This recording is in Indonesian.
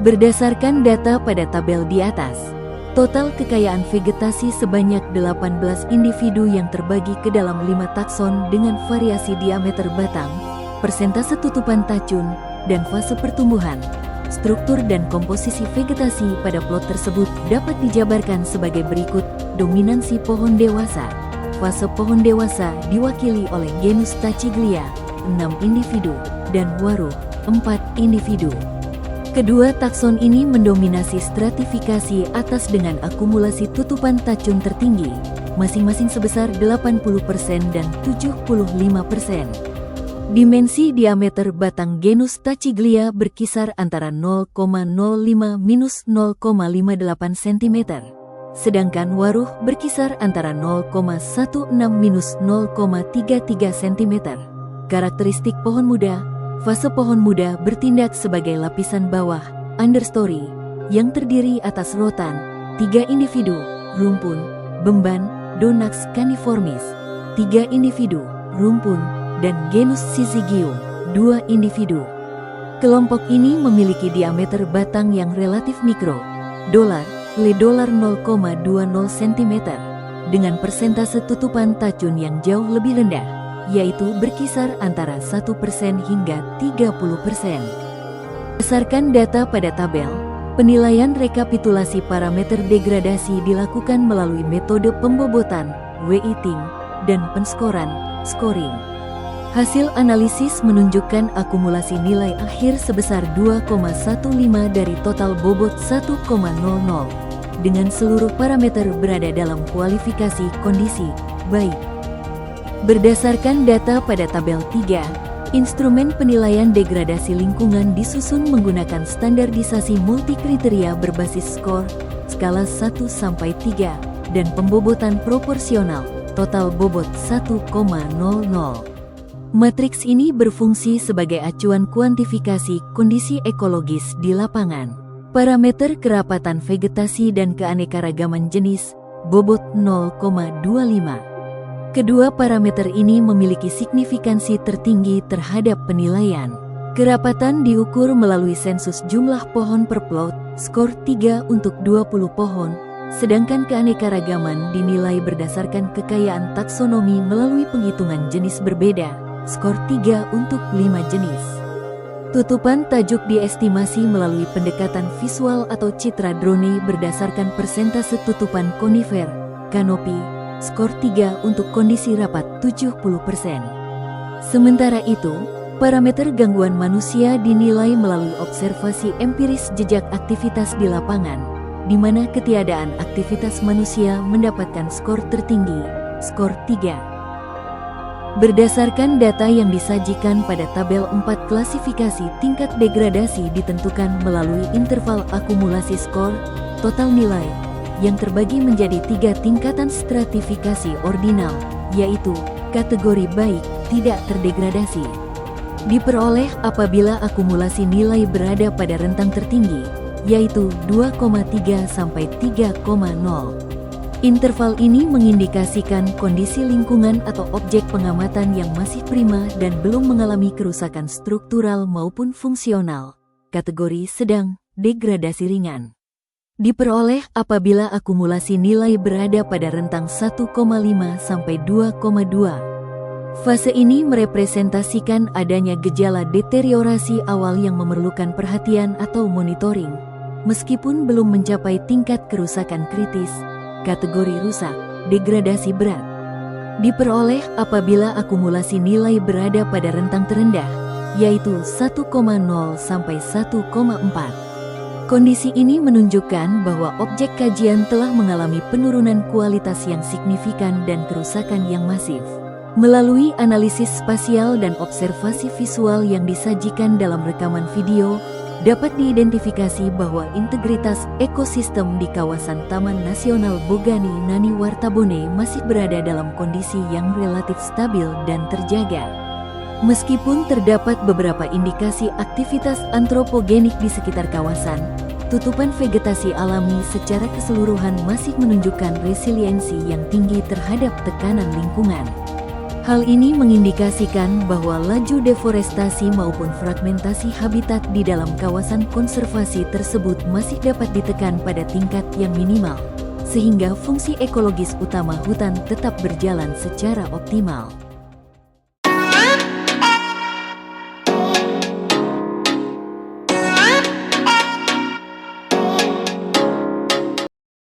Berdasarkan data pada tabel di atas, total kekayaan vegetasi sebanyak 18 individu yang terbagi ke dalam 5 takson dengan variasi diameter batang, persentase tutupan tacun, dan fase pertumbuhan. Struktur dan komposisi vegetasi pada plot tersebut dapat dijabarkan sebagai berikut. Dominansi pohon dewasa. Fase pohon dewasa diwakili oleh genus Tachiglia, 6 individu, dan Waruh, 4 individu. Kedua takson ini mendominasi stratifikasi atas dengan akumulasi tutupan tacun tertinggi, masing-masing sebesar 80% dan 75%. Dimensi diameter batang genus Tachiglia berkisar antara 0,05-0,58 cm, sedangkan Waruh berkisar antara 0,16-0,33 cm. Karakteristik pohon muda. Fase pohon muda bertindak sebagai lapisan bawah, understory, yang terdiri atas rotan, 3 individu, rumpun, Bemban, Donax caniformis, 3 individu, rumpun, dan genus Syzygium, 2 individu. Kelompok ini memiliki diameter batang yang relatif mikro, $0,20 cm, dengan persentase tutupan tacun yang jauh lebih rendah, yaitu berkisar antara 1% hingga 30%. Berdasarkan data pada tabel, penilaian rekapitulasi parameter degradasi dilakukan melalui metode pembobotan, weighting, dan penskoran, scoring. Hasil analisis menunjukkan akumulasi nilai akhir sebesar 2,15 dari total bobot 1,00, dengan seluruh parameter berada dalam kualifikasi kondisi baik. Berdasarkan data pada tabel 3, instrumen penilaian degradasi lingkungan disusun menggunakan standarisasi multikriteria berbasis skor, skala 1-3, dan pembobotan proporsional, total bobot 1,00. Matriks ini berfungsi sebagai acuan kuantifikasi kondisi ekologis di lapangan. Parameter kerapatan vegetasi dan keanekaragaman jenis, bobot 0,25. Kedua parameter ini memiliki signifikansi tertinggi terhadap penilaian. Kerapatan diukur melalui sensus jumlah pohon per plot, skor 3 untuk 20 pohon, sedangkan keanekaragaman dinilai berdasarkan kekayaan taksonomi melalui penghitungan jenis berbeda, skor 3 untuk 5 jenis. Tutupan tajuk diestimasi melalui pendekatan visual atau citra drone berdasarkan persentase tutupan konifer, kanopi, skor 3 untuk kondisi rapat 70%. Sementara itu, parameter gangguan manusia dinilai melalui observasi empiris jejak aktivitas di lapangan, di mana ketiadaan aktivitas manusia mendapatkan skor tertinggi, skor 3. Berdasarkan data yang disajikan pada tabel 4, klasifikasi tingkat degradasi ditentukan melalui interval akumulasi skor, total nilai, yang terbagi menjadi 3 tingkatan stratifikasi ordinal, yaitu kategori baik, tidak terdegradasi. Diperoleh apabila akumulasi nilai berada pada rentang tertinggi, yaitu 2,3 sampai 3,0. Interval ini mengindikasikan kondisi lingkungan atau objek pengamatan yang masih prima dan belum mengalami kerusakan struktural maupun fungsional. Kategori sedang, degradasi ringan. Diperoleh apabila akumulasi nilai berada pada rentang 1,5 sampai 2,2. Fase ini merepresentasikan adanya gejala deteriorasi awal yang memerlukan perhatian atau monitoring, meskipun belum mencapai tingkat kerusakan kritis. Kategori rusak, degradasi berat. Diperoleh apabila akumulasi nilai berada pada rentang terendah, yaitu 1,0 sampai 1,4. Kondisi ini menunjukkan bahwa objek kajian telah mengalami penurunan kualitas yang signifikan dan kerusakan yang masif. Melalui analisis spasial dan observasi visual yang disajikan dalam rekaman video, dapat diidentifikasi bahwa integritas ekosistem di kawasan Taman Nasional Bogani Nani Wartabone masih berada dalam kondisi yang relatif stabil dan terjaga. Meskipun terdapat beberapa indikasi aktivitas antropogenik di sekitar kawasan, tutupan vegetasi alami secara keseluruhan masih menunjukkan resiliensi yang tinggi terhadap tekanan lingkungan. Hal ini mengindikasikan bahwa laju deforestasi maupun fragmentasi habitat di dalam kawasan konservasi tersebut masih dapat ditekan pada tingkat yang minimal, sehingga fungsi ekologis utama hutan tetap berjalan secara optimal.